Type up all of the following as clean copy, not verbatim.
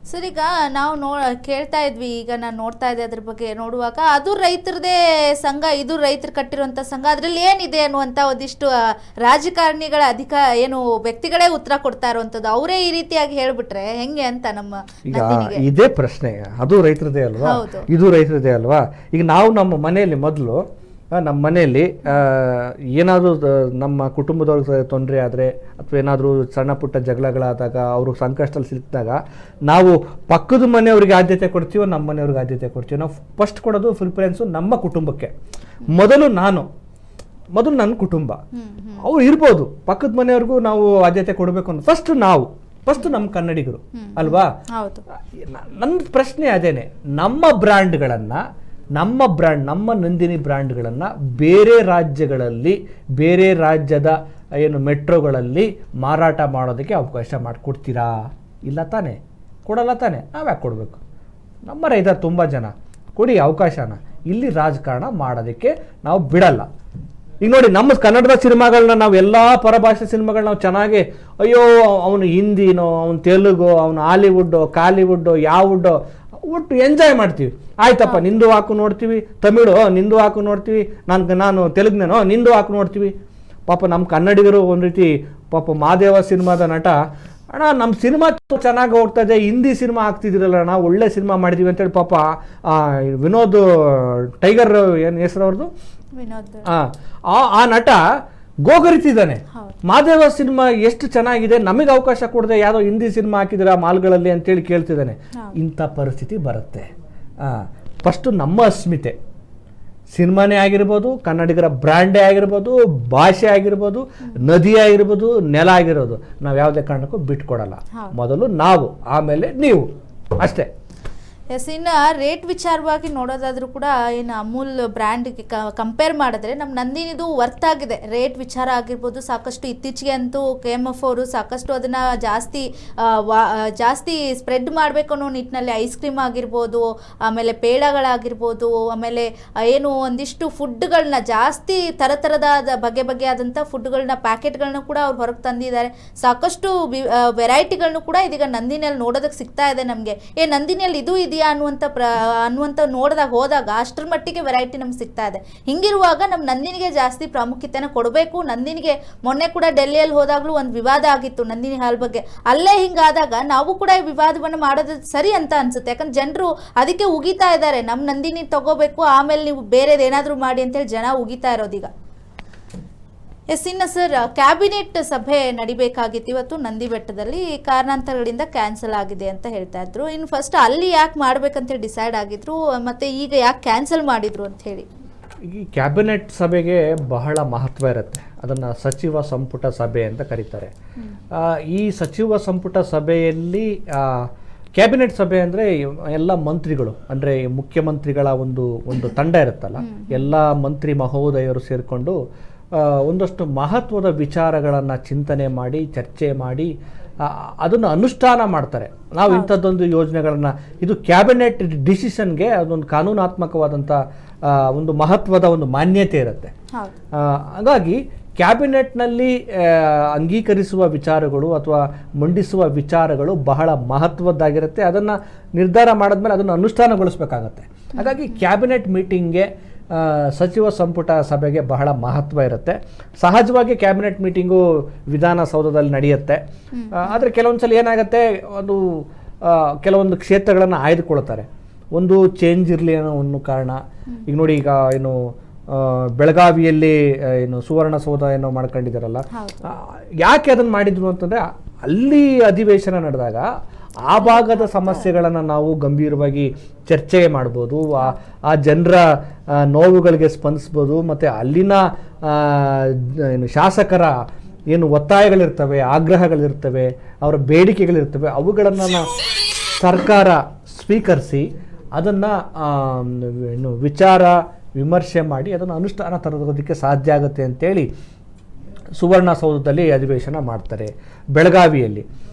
Sir ಈಗ ನಾವು ಕೇಳ್ತಾ ಇದ್ವಿ, ಈಗ ನಾನು ನೋಡ್ತಾ ಇದ್ದೆ ಅದ್ರ ಬಗ್ಗೆ ನೋಡುವಾಗ ಅದು ರೈತರದೇ ಸಂಘ, ಇದು ರೈತರು ಕಟ್ಟಿರುವಂಥ ಸಂಘ, ಅದರಲ್ಲಿ ಏನಿದೆ ಅನ್ನುವಂಥ ಒಂದಿಷ್ಟು ರಾಜಕಾರಣಿಗಳ ಏನು ವ್ಯಕ್ತಿಗಳೇ ಉತ್ತರ ಕೊಡ್ತಾ ಇರುವಂಥದ್ದು. ಅವರೇ ಈ ರೀತಿಯಾಗಿ ಹೇಳ್ಬಿಟ್ರೆ ಹೆಂಗೆ ಅಂತ ನಮ್ಮ ಇದೇ ಪ್ರಶ್ನೆ. ಅದು ರೈತರದೇ ಅಲ್ವಾ, ಇದು ರೈತರದೇ ಅಲ್ವಾ. ಈಗ ನಾವು ನಮ್ಮ ಮನೆಯಲ್ಲಿ ಮೊದಲು ನಮ್ಮ ಮನೆಯಲ್ಲಿ ಏನಾದರೂ ನಮ್ಮ ಕುಟುಂಬದವ್ರಿಗೆ ತೊಂದರೆ ಆದರೆ ಅಥವಾ ಏನಾದರೂ ಸಣ್ಣ ಪುಟ್ಟ ಜಗಳಗಳಾದಾಗ ಅವರು ಸಂಕಷ್ಟದಲ್ಲಿ ಸಿಕ್ಕಿದಾಗ ನಾವು ಪಕ್ಕದ ಮನೆಯವ್ರಿಗೆ ಆದ್ಯತೆ ಕೊಡ್ತೀವೋ ನಮ್ಮ ಮನೆಯವ್ರಿಗೆ ಆದ್ಯತೆ ಕೊಡ್ತೀವಿ. ನಾವು ಫಸ್ಟ್ ಕೊಡೋದು ಪ್ರಿಫರೆನ್ಸು ನಮ್ಮ ಕುಟುಂಬಕ್ಕೆ. ಮೊದಲು ನನ್ನ ಕುಟುಂಬ, ಅವ್ರು ಇರ್ಬೋದು ಪಕ್ಕದ ಮನೆಯವ್ರಿಗೂ ನಾವು ಆದ್ಯತೆ ಕೊಡಬೇಕು ಅಂತ ಫಸ್ಟ್ ನಮ್ಮ ಕನ್ನಡಿಗರು ಅಲ್ವಾ. ನನ್ನ ಪ್ರಶ್ನೆ ಅದೇನೆ, ನಮ್ಮ ಬ್ರ್ಯಾಂಡ್ಗಳನ್ನು ನಮ್ಮ ನಂದಿನಿ ಬ್ರ್ಯಾಂಡ್ಗಳನ್ನು ಬೇರೆ ರಾಜ್ಯಗಳಲ್ಲಿ, ಬೇರೆ ರಾಜ್ಯದ ಏನು ಮೆಟ್ರೋಗಳಲ್ಲಿ ಮಾರಾಟ ಮಾಡೋದಕ್ಕೆ ಅವಕಾಶ ಮಾಡಿಕೊಡ್ತೀರಾ? ಇಲ್ಲ ತಾನೆ, ಕೊಡಲ್ಲ ತಾನೆ. ನಾವು ಯಾಕೆ ಕೊಡಬೇಕು? ನಮ್ಮ ರೈತರು ತುಂಬ ಜನ, ಕೊಡಿ ಅವಕಾಶನ. ಇಲ್ಲಿ ರಾಜಕಾರಣ ಮಾಡೋದಕ್ಕೆ ನಾವು ಬಿಡಲ್ಲ. ಈಗ ನೋಡಿ, ನಮ್ಮ ಕನ್ನಡದ ಸಿನಿಮಾಗಳನ್ನ ನಾವು ಎಲ್ಲ ಪರಭಾಷೆ ಸಿನಿಮಾಗಳನ್ನ ನಾವು ಚೆನ್ನಾಗಿ, ಅಯ್ಯೋ ಅವನು ಹಿಂದಿನೋ, ಅವನು ತೆಲುಗು, ಅವನು ಹಾಲಿವುಡ್ಡು, ಕಾಲಿವುಡ್ಡು, ಯಾವುಡ್ಡು ಒಟ್ಟು ಎಂಜಾಯ್ ಮಾಡ್ತೀವಿ. ಆಯ್ತಪ್ಪ, ನಿಂದು ಹಾಕು ನೋಡ್ತೀವಿ, ತಮಿಳು ನಿಂದು ಹಾಕು ನೋಡ್ತೀವಿ, ನಾನು ತೆಲುಗ್ನೇನೋ ನಿಂದು ಹಾಕು ನೋಡ್ತೀವಿ. ಪಾಪ ನಮ್ಮ ಕನ್ನಡಿಗರು ಒಂದು ರೀತಿ ಪಾಪ ಮಾದೇವ ಸಿನಿಮಾದ ನಟ, ಅಣ್ಣ ನಮ್ಮ ಸಿನಿಮಾ ಚೆನ್ನಾಗಿ ಹೋಗ್ತಾ ಇದೆ, ಹಿಂದಿ ಸಿನಿಮಾ ಆಗ್ತಿದ್ದೀರಲ್ಲ ಅಣ್ಣ, ಒಳ್ಳೆ ಸಿನಿಮಾ ಮಾಡಿದೀವಿ ಅಂತೇಳಿ ಪಾಪ ವಿನೋದ್ ಟೈಗರ್ ಏನು ಹೆಸರು ಅವ್ರದ್ದು, ಆ ನಟ ಗೋಗರಿತಿದ್ದಾನೆ. ಮಾದೇವ ಸಿನಿಮಾ ಎಷ್ಟು ಚೆನ್ನಾಗಿದೆ, ನಮಗೆ ಅವಕಾಶ ಕೊಡದೆ ಯಾವುದೋ ಹಿಂದಿ ಸಿನಿಮಾ ಹಾಕಿದಿರ ಮಾಲ್ಗಳಲ್ಲಿ ಅಂತೇಳಿ ಕೇಳ್ತಿದ್ದಾನೆ. ಇಂಥ ಪರಿಸ್ಥಿತಿ ಬರುತ್ತೆ. ಫಸ್ಟು ನಮ್ಮ ಅಸ್ಮಿತೆ, ಸಿನಿಮಾನೇ ಆಗಿರ್ಬೋದು, ಕನ್ನಡಿಗರ ಬ್ರ್ಯಾಂಡೇ ಆಗಿರ್ಬೋದು, ಭಾಷೆ ಆಗಿರ್ಬೋದು, ನದಿ ಆಗಿರ್ಬೋದು, ನೆಲ ಆಗಿರೋದು, ನಾವು ಯಾವುದೇ ಕಾರಣಕ್ಕೂ ಬಿಟ್ಕೊಡಲ್ಲ. ಮೊದಲು ನಾವು, ಆಮೇಲೆ ನೀವು, ಅಷ್ಟೇ. ಎಸ್, ಇನ್ನು ರೇಟ್ ವಿಚಾರವಾಗಿ ನೋಡೋದಾದ್ರೂ ಕೂಡ ಏನು ಅಮೂಲ್ ಬ್ರ್ಯಾಂಡ್ಗೆ ಕಂಪೇರ್ ಮಾಡಿದ್ರೆ ನಮ್ಮ ನಂದಿನಿದು ವರ್ತ್ ಆಗಿದೆ. ರೇಟ್ ವಿಚಾರ ಆಗಿರ್ಬೋದು, ಸಾಕಷ್ಟು ಇತ್ತೀಚೆಗೆ ಅಂತೂ KMF ಅವರು ಸಾಕಷ್ಟು ಅದನ್ನು ಜಾಸ್ತಿ ಸ್ಪ್ರೆಡ್ ಮಾಡಬೇಕು ಅನ್ನೋ ನಿಟ್ಟಿನಲ್ಲಿ ಐಸ್ ಕ್ರೀಮ್ ಆಗಿರ್ಬೋದು, ಆಮೇಲೆ ಪೇಡಗಳಾಗಿರ್ಬೋದು, ಆಮೇಲೆ ಏನು ಒಂದಿಷ್ಟು ಫುಡ್ಗಳನ್ನ ಜಾಸ್ತಿ ಥರಥರದ ಬಗೆಯಾದಂಥ ಫುಡ್ಗಳನ್ನ ಪ್ಯಾಕೆಟ್ಗಳನ್ನ ಕೂಡ ಅವ್ರು ಹೊರಗೆ ತಂದಿದ್ದಾರೆ. ಸಾಕಷ್ಟು ವೆರೈಟಿಗಳನ್ನೂ ಕೂಡ ಇದೀಗ ನಂದಿನಿಯಲ್ಲಿ ನೋಡೋದಕ್ಕೆ ಸಿಗ್ತಾ ಇದೆ ನಮಗೆ. ನಂದಿನಿಯಲ್ಲಿ ಇದು ಅನ್ನುವಂಥ ನೋಡಿದಾಗ ಹೋದಾಗ ಅಷ್ಟರ ಮಟ್ಟಿಗೆ ವೆರೈಟಿ ನಮ್ಗೆ ಸಿಗ್ತಾ ಇದೆ. ಹಿಂಗಿರುವಾಗ ನಮ್ಮ ನಂದಿನಿಗೆ ಜಾಸ್ತಿ ಪ್ರಾಮುಖ್ಯತೆನ ಕೊಡಬೇಕು. ನಂದಿನಿಗೆ ಮೊನ್ನೆ ಕೂಡ ಡೆಲ್ಲಿಯಲ್ಲಿ ಹೋದಾಗಲೂ ಒಂದು ವಿವಾದ ಆಗಿತ್ತು ನಂದಿನಿ ಹಾಲ್ ಬಗ್ಗೆ. ಅಲ್ಲೇ ಹಿಂಗಾದಾಗ ನಾವು ಕೂಡ ಈ ವಿವಾದವನ್ನು ಮಾಡೋದು ಸರಿ ಅಂತ ಅನ್ಸುತ್ತೆ. ಯಾಕಂದ್ರೆ ಜನರು ಅದಕ್ಕೆ ಉಗಿತಾ ಇದ್ದಾರೆ, ನಮ್ಮ ನಂದಿನಿ ತಗೋಬೇಕು, ಆಮೇಲೆ ನೀವು ಬೇರೆದೇನಾದರೂ ಮಾಡಿ ಅಂತೇಳಿ ಜನ ಉಗಿತಾ ಇರೋದೀಗ. ಎಸ್, ಇನ್ನು ಸರ್, ಕ್ಯಾಬಿನೆಟ್ ಸಭೆ ನಡಿಬೇಕಾಗಿತ್ತು ಇವತ್ತು ನಂದಿ ಬೆಟ್ಟದಲ್ಲಿ, ಕಾರಣಾಂತರಗಳಿಂದ ಕ್ಯಾನ್ಸಲ್ ಆಗಿದೆ ಅಂತ ಹೇಳ್ತಾ ಇದ್ರು. ಇನ್ನು ಫಸ್ಟ್ ಅಲ್ಲಿ ಯಾಕೆ ಮಾಡ್ಬೇಕಂತೇಳಿ ಡಿಸೈಡ್ ಆಗಿದ್ರು, ಮತ್ತೆ ಈಗ ಯಾಕೆ ಕ್ಯಾನ್ಸಲ್ ಮಾಡಿದ್ರು ಅಂತ ಹೇಳಿ. ಈ ಕ್ಯಾಬಿನೆಟ್ ಸಭೆಗೆ ಬಹಳ ಮಹತ್ವ ಇರುತ್ತೆ. ಅದನ್ನು ಸಚಿವ ಸಂಪುಟ ಸಭೆ ಅಂತ ಕರೀತಾರೆ. ಈ ಸಚಿವ ಸಂಪುಟ ಸಭೆಯಲ್ಲಿ ಕ್ಯಾಬಿನೆಟ್ ಸಭೆ ಅಂದರೆ ಎಲ್ಲ ಮಂತ್ರಿಗಳು, ಅಂದರೆ ಮುಖ್ಯಮಂತ್ರಿಗಳ ಒಂದು ತಂಡ ಇರುತ್ತಲ್ಲ, ಎಲ್ಲ ಮಂತ್ರಿ ಮಹೋದಯರು ಸೇರಿಕೊಂಡು ಒಂದಷ್ಟು ಮಹತ್ವದ ವಿಚಾರಗಳನ್ನು ಚಿಂತನೆ ಮಾಡಿ, ಚರ್ಚೆ ಮಾಡಿ ಅದನ್ನು ಅನುಷ್ಠಾನ ಮಾಡ್ತಾರೆ. ನಾವು ಇಂಥದ್ದೊಂದು ಯೋಜನೆಗಳನ್ನು, ಇದು ಕ್ಯಾಬಿನೆಟ್ ಡಿಸಿಷನ್ಗೆ ಅದೊಂದು ಕಾನೂನಾತ್ಮಕವಾದಂಥ ಒಂದು ಮಹತ್ವದ ಒಂದು ಮಾನ್ಯತೆ ಇರುತ್ತೆ. ಹಾಗಾಗಿ ಕ್ಯಾಬಿನೆಟ್ನಲ್ಲಿ ಅಂಗೀಕರಿಸುವ ವಿಚಾರಗಳು ಅಥವಾ ಮಂಡಿಸುವ ವಿಚಾರಗಳು ಬಹಳ ಮಹತ್ವದ್ದಾಗಿರುತ್ತೆ. ಅದನ್ನು ನಿರ್ಧಾರ ಮಾಡಿದ್ಮೇಲೆ ಅದನ್ನು ಅನುಷ್ಠಾನಗೊಳಿಸಬೇಕಾಗತ್ತೆ. ಹಾಗಾಗಿ ಕ್ಯಾಬಿನೆಟ್ ಮೀಟಿಂಗ್ಗೆ, ಸಚಿವ ಸಂಪುಟ ಸಭೆಗೆ ಬಹಳ ಮಹತ್ವ ಇರುತ್ತೆ. ಸಹಜವಾಗಿ ಕ್ಯಾಬಿನೆಟ್ ಮೀಟಿಂಗು ವಿಧಾನಸೌಧದಲ್ಲಿ ನಡೆಯುತ್ತೆ. ಆದರೆ ಕೆಲವೊಂದು ಸಲ ಏನಾಗುತ್ತೆ, ಕೆಲವೊಂದು ಕ್ಷೇತ್ರಗಳನ್ನು ಆಯ್ದುಕೊಳ್ತಾರೆ. ಒಂದು ಚೇಂಜ್ ಇರಲಿ ಅನ್ನೋ ಒಂದು ಕಾರಣ. ಈಗ ನೋಡಿ, ಈಗ ಏನು ಬೆಳಗಾವಿಯಲ್ಲಿ ಏನು ಸುವರ್ಣಸೌಧ ಏನೋ ಮಾಡ್ಕೊಂಡಿದ್ದಾರಲ್ಲ, ಯಾಕೆ ಅದನ್ನು ಮಾಡಿದ್ರು ಅಂತಂದರೆ, ಅಲ್ಲಿ ಅಧಿವೇಶನ ನಡೆದಾಗ ಆ ಭಾಗದ ಸಮಸ್ಯೆಗಳನ್ನು ನಾವು ಗಂಭೀರವಾಗಿ ಚರ್ಚೆ ಮಾಡ್ಬೋದು, ಆ ಜನರ ನೋವುಗಳಿಗೆ ಸ್ಪಂದಿಸ್ಬೋದು, ಮತ್ತು ಅಲ್ಲಿನ ಏನು ಶಾಸಕರ ಏನು ಒತ್ತಾಯಗಳಿರ್ತವೆ, ಆಗ್ರಹಗಳಿರ್ತವೆ, ಅವರ ಬೇಡಿಕೆಗಳಿರ್ತವೆ, ಅವುಗಳನ್ನು ಸರ್ಕಾರ ಸ್ವೀಕರಿಸಿ ಅದನ್ನು ಏನು ವಿಚಾರ ವಿಮರ್ಶೆ ಮಾಡಿ ಅದನ್ನು ಅನುಷ್ಠಾನ ತರೋದಕ್ಕೆ ಸಾಧ್ಯ ಆಗುತ್ತೆ ಅಂತೇಳಿ ಸುವರ್ಣಸೌಧದಲ್ಲಿ ಅಧಿವೇಶನ ಮಾಡ್ತಾರೆ, ಬೆಳಗಾವಿಯಲ್ಲಿ.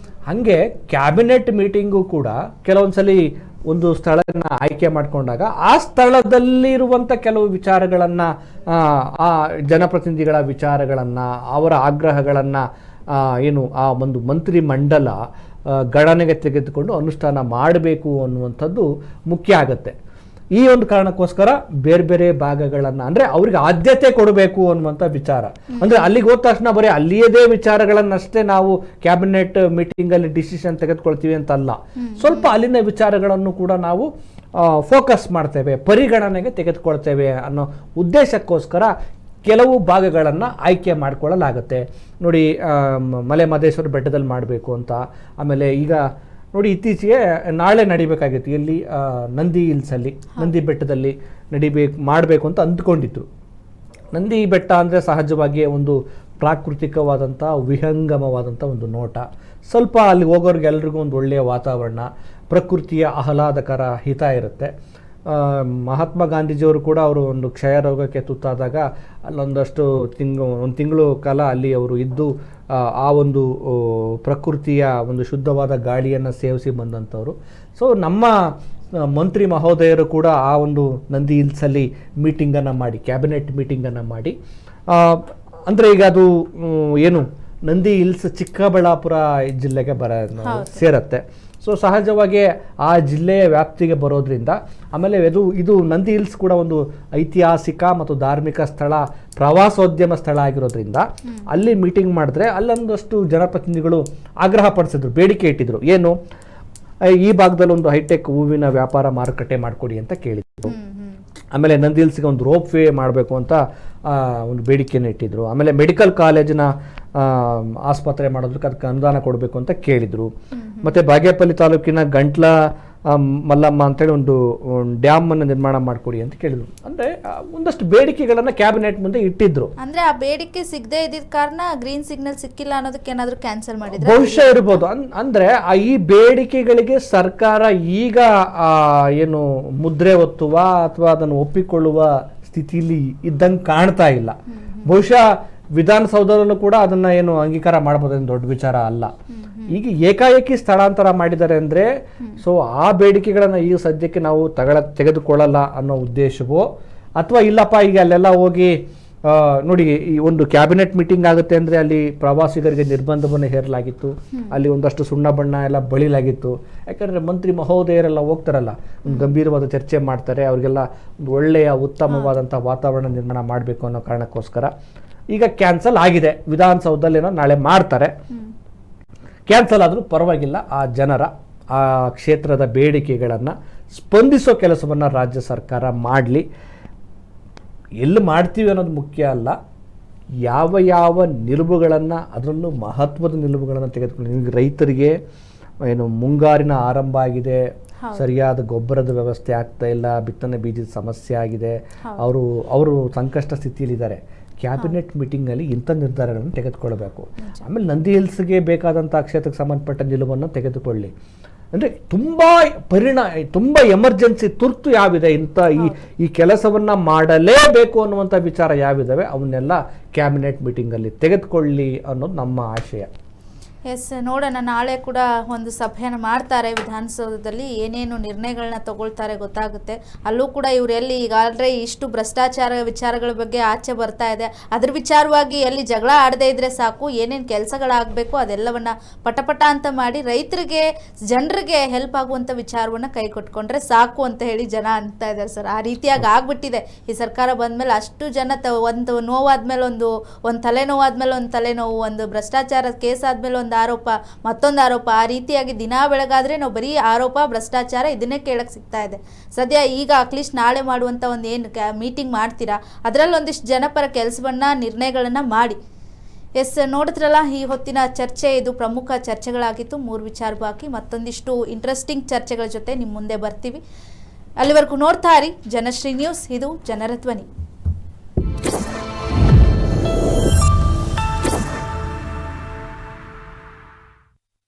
ಹಾಗೆ ಕ್ಯಾಬಿನೆಟ್ ಮೀಟಿಂಗು ಕೂಡ ಕೆಲವೊಂದು ಸಲ ಒಂದು ಸ್ಥಳನ ಆಯ್ಕೆ ಮಾಡಿಕೊಂಡಾಗ ಆ ಸ್ಥಳದಲ್ಲಿರುವಂಥ ಕೆಲವು ವಿಚಾರಗಳನ್ನು, ಆ ಜನಪ್ರತಿನಿಧಿಗಳ ವಿಚಾರಗಳನ್ನು, ಅವರ ಆಗ್ರಹಗಳನ್ನು ಏನು ಆ ಒಂದು ಮಂತ್ರಿ ಮಂಡಲ ಗಣನೆಗೆ ತೆಗೆದುಕೊಂಡು ಅನುಷ್ಠಾನ ಮಾಡಬೇಕು ಅನ್ನುವಂಥದ್ದು ಮುಖ್ಯ ಆಗುತ್ತೆ. ಈ ಒಂದು ಕಾರಣಕ್ಕೋಸ್ಕರ ಬೇರೆ ಬೇರೆ ಭಾಗಗಳನ್ನು ಅಂದರೆ ಅವ್ರಿಗೆ ಆದ್ಯತೆ ಕೊಡಬೇಕು ಅನ್ನುವಂಥ ವಿಚಾರ. ಅಂದರೆ ಅಲ್ಲಿಗೆ ಹೋದ ತಕ್ಷಣ ಬರೀ ಅಲ್ಲಿಯದೇ ವಿಚಾರಗಳನ್ನಷ್ಟೇ ನಾವು ಕ್ಯಾಬಿನೆಟ್ ಮೀಟಿಂಗಲ್ಲಿ ಡಿಸಿಷನ್ ತೆಗೆದುಕೊಳ್ತೀವಿ ಅಂತಲ್ಲ, ಸ್ವಲ್ಪ ಅಲ್ಲಿನ ವಿಚಾರಗಳನ್ನು ಕೂಡ ನಾವು ಫೋಕಸ್ ಮಾಡ್ತೇವೆ, ಪರಿಗಣನೆಗೆ ತೆಗೆದುಕೊಳ್ತೇವೆ ಅನ್ನೋ ಉದ್ದೇಶಕ್ಕೋಸ್ಕರ ಕೆಲವು ಭಾಗಗಳನ್ನು ಆಯ್ಕೆ ಮಾಡಿಕೊಳ್ಳಲಾಗುತ್ತೆ. ನೋಡಿ, ಮಲೆ ಮಹದೇಶ್ವರ ಬೆಟ್ಟದಲ್ಲಿ ಮಾಡಬೇಕು ಅಂತ. ಆಮೇಲೆ ಈಗ ನೋಡಿ, ಇತ್ತೀಚೆಗೆ ನಾಳೆ ನಡಿಬೇಕಾಗಿತ್ತು ಎಲ್ಲಿ, ನಂದಿ ಹಿಲ್ಸಲ್ಲಿ, ನಂದಿ ಬೆಟ್ಟದಲ್ಲಿ ಮಾಡಬೇಕು ಅಂತ ಅಂದ್ಕೊಂಡಿದ್ರು. ನಂದಿ ಬೆಟ್ಟ ಅಂದರೆ ಸಹಜವಾಗಿ ಒಂದು ಪ್ರಾಕೃತಿಕವಾದಂಥ ವಿಹಂಗಮವಾದಂಥ ಒಂದು ನೋಟ. ಸ್ವಲ್ಪ ಅಲ್ಲಿ ಹೋಗೋರಿಗೆಲ್ರಿಗೂ ಒಂದು ಒಳ್ಳೆಯ ವಾತಾವರಣ, ಪ್ರಕೃತಿಯ ಆಹ್ಲಾದಕರ ಹಿತ ಇರುತ್ತೆ. ಮಹಾತ್ಮ ಗಾಂಧೀಜಿಯವರು ಕೂಡ ಅವರು ಒಂದು ಕ್ಷಯ ರೋಗಕ್ಕೆ ತುತ್ತಾದಾಗ ಅಲ್ಲೊಂದಷ್ಟು ಒಂದು ತಿಂಗಳು ಕಾಲ ಅಲ್ಲಿ ಅವರು ಇದ್ದು ಆ ಒಂದು ಪ್ರಕೃತಿಯ ಒಂದು ಶುದ್ಧವಾದ ಗಾಳಿಯನ್ನು ಸೇವಿಸಿ ಬಂದಂಥವ್ರು. ಸೊ ನಮ್ಮ ಮಂತ್ರಿ ಮಹೋದಯರು ಕೂಡ ಆ ಒಂದು ನಂದಿ ಹಿಲ್ಸಲ್ಲಿ ಮೀಟಿಂಗನ್ನು ಮಾಡಿ, ಕ್ಯಾಬಿನೆಟ್ ಮೀಟಿಂಗನ್ನು ಮಾಡಿ, ಅಂದರೆ ಈಗ ಅದು ಏನು ನಂದಿ ಹಿಲ್ಸ್ ಚಿಕ್ಕಬಳ್ಳಾಪುರ ಜಿಲ್ಲೆಗೆ ಸೇರುತ್ತೆ. ಸೊ ಸಹಜವಾಗಿ ಆ ಜಿಲ್ಲೆಯ ವ್ಯಾಪ್ತಿಗೆ ಬರೋದ್ರಿಂದ, ಆಮೇಲೆ ಇದು ನಂದಿ ಹಿಲ್ಸ್ ಕೂಡ ಒಂದು ಐತಿಹಾಸಿಕ ಮತ್ತು ಧಾರ್ಮಿಕ ಸ್ಥಳ, ಪ್ರವಾಸೋದ್ಯಮ ಸ್ಥಳ ಆಗಿರೋದ್ರಿಂದ ಅಲ್ಲಿ ಮೀಟಿಂಗ್ ಮಾಡಿದ್ರೆ ಅಲ್ಲೊಂದಷ್ಟು ಜನಪ್ರತಿನಿಧಿಗಳು ಆಗ್ರಹ ಪಡಿಸಿದ್ರು, ಬೇಡಿಕೆ ಇಟ್ಟಿದ್ರು. ಏನು, ಈ ಭಾಗದಲ್ಲಿ ಒಂದು ಹೈಟೆಕ್ ಹೂವಿನ ವ್ಯಾಪಾರ ಮಾರುಕಟ್ಟೆ ಮಾಡಿಕೊಡಿ ಅಂತ ಕೇಳಿದ್ರು. ಆಮೇಲೆ ನಂದಿ ಹಿಲ್ಸ್ಗೆ ಒಂದು ರೋಪ್ ವೇ ಮಾಡಬೇಕು ಅಂತ ಒಂದು ಬೇಡಿಕೆಯನ್ನು ಇಟ್ಟಿದ್ರು. ಆಮೇಲೆ ಮೆಡಿಕಲ್ ಕಾಲೇಜಿನ ಆಸ್ಪತ್ರೆ ಮಾಡೋದಕ್ಕೆ ಅದಕ್ಕೆ ಅನುದಾನ ಕೊಡಬೇಕು ಅಂತ ಕೇಳಿದರು. ಮತ್ತು ಬಾಗೇಪಲ್ಲಿ ತಾಲೂಕಿನ ಗಂಟ್ಲ ಮಲ್ಲಮ್ಮ ಅಂತೇಳಿ ಒಂದು ಡ್ಯಾಮನ್ನು ನಿರ್ಮಾಣ ಮಾಡಿಕೊಡಿ ಅಂತ ಕೇಳಿದ್ರು. ಅಂದರೆ ಒಂದಷ್ಟು ಬೇಡಿಕೆಗಳನ್ನು ಕ್ಯಾಬಿನೆಟ್ ಮುಂದೆ ಇಟ್ಟಿದ್ರು. ಅಂದರೆ ಆ ಬೇಡಿಕೆ ಸಿಗದೆ ಇದ್ದಿದ್ದ ಕಾರಣ ಗ್ರೀನ್ ಸಿಗ್ನಲ್ ಸಿಕ್ಕಿಲ್ಲ ಅನ್ನೋದಕ್ಕೆ ಏನಾದರೂ ಕ್ಯಾನ್ಸಲ್ ಮಾಡಿದ್ರೆ ಬಹುಶಃ ಇರ್ಬೋದು. ಅಂದರೆ ಈ ಬೇಡಿಕೆಗಳಿಗೆ ಸರ್ಕಾರ ಈಗ ಏನು ಮುದ್ರೆ ಒತ್ತುವ ಅಥವಾ ಅದನ್ನು ಒಪ್ಪಿಕೊಳ್ಳುವ ಸ್ಥಿತಿಲಿ ಇದ್ದಂಗೆ ಕಾಣ್ತಾ ಇಲ್ಲ. ಬಹುಶಃ ವಿಧಾನಸೌಧದಲ್ಲೂ ಕೂಡ ಅದನ್ನ ಏನು ಅಂಗೀಕಾರ ಮಾಡ್ಬೋದೇನು ದೊಡ್ಡ ವಿಚಾರ ಅಲ್ಲ. ಈಗ ಏಕಾಏಕಿ ಸ್ಥಳಾಂತರ ಮಾಡಿದ್ದಾರೆ ಅಂದರೆ, ಸೊ ಆ ಬೇಡಿಕೆಗಳನ್ನು ಈಗ ಸದ್ಯಕ್ಕೆ ನಾವು ತೆಗೆದುಕೊಳ್ಳಲ್ಲ ಅನ್ನೋ ಉದ್ದೇಶವೋ, ಅಥವಾ ಇಲ್ಲಪ್ಪ ಈಗ ಅಲ್ಲೆಲ್ಲ ಹೋಗಿ ನೋಡಿ, ಈ ಒಂದು ಕ್ಯಾಬಿನೆಟ್ ಮೀಟಿಂಗ್ ಆಗುತ್ತೆ ಅಂದರೆ ಅಲ್ಲಿ ಪ್ರವಾಸಿಗರಿಗೆ ನಿರ್ಬಂಧವನ್ನು ಹೇರಲಾಗಿತ್ತು, ಅಲ್ಲಿ ಒಂದಷ್ಟು ಸುಣ್ಣ ಬಣ್ಣ ಎಲ್ಲ ಬಳಿಲಾಗಿತ್ತು. ಯಾಕಂದರೆ ಮಂತ್ರಿ ಮಹೋದಯರೆಲ್ಲ ಹೋಗ್ತಾರಲ್ಲ, ಒಂದು ಗಂಭೀರವಾದ ಚರ್ಚೆ ಮಾಡ್ತಾರೆ, ಅವರಿಗೆಲ್ಲ ಒಂದು ಒಳ್ಳೆಯ ಉತ್ತಮವಾದಂಥ ವಾತಾವರಣ ನಿರ್ಮಾಣ ಮಾಡಬೇಕು ಅನ್ನೋ ಕಾರಣಕ್ಕೋಸ್ಕರ ಈಗ ಕ್ಯಾನ್ಸಲ್ ಆಗಿದೆ. ವಿಧಾನಸೌಧದಲ್ಲೇನೋ ನಾಳೆ ಮಾಡ್ತಾರೆ. ಕ್ಯಾನ್ಸಲ್ ಆದರೂ ಪರವಾಗಿಲ್ಲ, ಆ ಜನರ ಆ ಕ್ಷೇತ್ರದ ಬೇಡಿಕೆಗಳನ್ನು ಸ್ಪಂದಿಸೋ ಕೆಲಸವನ್ನು ರಾಜ್ಯ ಸರ್ಕಾರ ಮಾಡಲಿ. ಎಲ್ಲಿ ಮಾಡ್ತೀವಿ ಅನ್ನೋದು ಮುಖ್ಯ ಅಲ್ಲ, ಯಾವ ನಿಲುವುಗಳನ್ನು, ಅದರಲ್ಲೂ ಮಹತ್ವದ ನಿಲುವುಗಳನ್ನು ತೆಗೆದುಕೊಂಡು. ಈಗ ರೈತರಿಗೆ ಏನು ಮುಂಗಾರಿನ ಆರಂಭ ಆಗಿದೆ, ಸರಿಯಾದ ಗೊಬ್ಬರದ ವ್ಯವಸ್ಥೆ ಆಗ್ತಾ ಇಲ್ಲ, ಬಿತ್ತನೆ ಬೀಜದ ಸಮಸ್ಯೆ ಆಗಿದೆ, ಅವರು ಸಂಕಷ್ಟ ಸ್ಥಿತಿಯಲ್ಲಿದ್ದಾರೆ. ಕ್ಯಾಬಿನೆಟ್ ಮೀಟಿಂಗಲ್ಲಿ ಇಂಥ ನಿರ್ಧಾರಗಳನ್ನು ತೆಗೆದುಕೊಳ್ಬೇಕು. ಆಮೇಲೆ ನಂದಿ ಹಿಲ್ಸ್ಗೆ ಬೇಕಾದಂಥ ಕ್ಷೇತ್ರಕ್ಕೆ ಸಂಬಂಧಪಟ್ಟ ನಿಲುವನ್ನು ತೆಗೆದುಕೊಳ್ಳಿ. ಅಂದರೆ ತುಂಬ ಎಮರ್ಜೆನ್ಸಿ, ತುರ್ತು ಯಾವಿದೆ, ಇಂಥ ಈ ಕೆಲಸವನ್ನು ಮಾಡಲೇಬೇಕು ಅನ್ನುವಂಥ ವಿಚಾರ ಯಾವಿದ್ದಾವೆ ಅವನ್ನೆಲ್ಲ ಕ್ಯಾಬಿನೆಟ್ ಮೀಟಿಂಗಲ್ಲಿ ತೆಗೆದುಕೊಳ್ಳಿ ಅನ್ನೋದು ನಮ್ಮ ಆಶಯ. ಎಸ್, ನೋಡೋಣ. ನಾಳೆ ಕೂಡ ಒಂದು ಸಭೆಯನ್ನು ಮಾಡ್ತಾರೆ ವಿಧಾನಸೌಧದಲ್ಲಿ, ಏನೇನು ನಿರ್ಣಯಗಳನ್ನ ತಗೊಳ್ತಾರೆ ಗೊತ್ತಾಗುತ್ತೆ. ಅಲ್ಲೂ ಕೂಡ ಇವರೆಲ್ಲಿ ಈಗಾಗಲೇ ಇಷ್ಟು ಭ್ರಷ್ಟಾಚಾರ ವಿಚಾರಗಳ ಬಗ್ಗೆ ಆಚೆ ಬರ್ತಾ ಇದೆ, ಅದ್ರ ವಿಚಾರವಾಗಿ ಎಲ್ಲಿ ಜಗಳ ಆಡದೇ ಇದ್ರೆ ಸಾಕು, ಏನೇನು ಕೆಲಸಗಳಾಗಬೇಕು ಅದೆಲ್ಲವನ್ನ ಪಟಪಟ ಅಂತ ಮಾಡಿ ರೈತರಿಗೆ, ಜನರಿಗೆ ಹೆಲ್ಪ್ ಆಗುವಂಥ ವಿಚಾರವನ್ನು ಕೈ ಕೊಟ್ಕೊಂಡ್ರೆ ಸಾಕು ಅಂತ ಹೇಳಿ ಜನ ಅಂತಾ ಇದ್ದಾರೆ ಸರ್. ಆ ರೀತಿಯಾಗಿ ಆಗ್ಬಿಟ್ಟಿದೆ ಈ ಸರ್ಕಾರ ಬಂದಮೇಲೆ. ಅಷ್ಟು ಜನ ಒಂದು ನೋವಾದ್ಮೇಲೆ ಒಂದು ತಲೆನೋವಾದ್ಮೇಲೆ ಒಂದು ತಲೆನೋವು, ಒಂದು ಭ್ರಷ್ಟಾಚಾರ ಕೇಸ್ ಆದ್ಮೇಲೆ ಒಂದು ಆರೋಪ, ಮತ್ತೊಂದು ಆರೋಪ, ಆ ರೀತಿಯಾಗಿ ದಿನ ಬೆಳಗಾದ್ರೆ ನಾವು ಬರೀ ಆರೋಪ ಭ್ರಷ್ಟಾಚಾರ ಇದನ್ನೇ ಕೇಳಕ್ಕೆ ಸಿಗ್ತಾ ಇದೆ. ಸದ್ಯ ಈಗ ಅಟ್ಲೀಸ್ಟ್ ನಾಳೆ ಮಾಡುವಂಥ ಒಂದು ಏನು ಮೀಟಿಂಗ್ ಮಾಡ್ತೀರಾ ಅದರಲ್ಲಿ ಒಂದಿಷ್ಟು ಜನಪರ ಕೆಲಸವನ್ನ, ನಿರ್ಣಯಗಳನ್ನ ಮಾಡಿ. ಎಸ್, ನೋಡಿದ್ರಲ್ಲ ಈ ಹೊತ್ತಿನ ಚರ್ಚೆ, ಇದು ಪ್ರಮುಖ ಚರ್ಚೆಗಳಾಗಿತ್ತು. 3 ವಿಚಾರ ಬಾಕಿ, ಮತ್ತೊಂದಿಷ್ಟು ಇಂಟ್ರೆಸ್ಟಿಂಗ್ ಚರ್ಚೆಗಳ ಜೊತೆ ನಿಮ್ಮ ಮುಂದೆ ಬರ್ತೀವಿ. ಅಲ್ಲಿವರೆಗೂ ನೋಡ್ತಾ ಇರಿ ಜನಶ್ರೀ ನ್ಯೂಸ್, ಇದು ಜನರ ಧ್ವನಿ.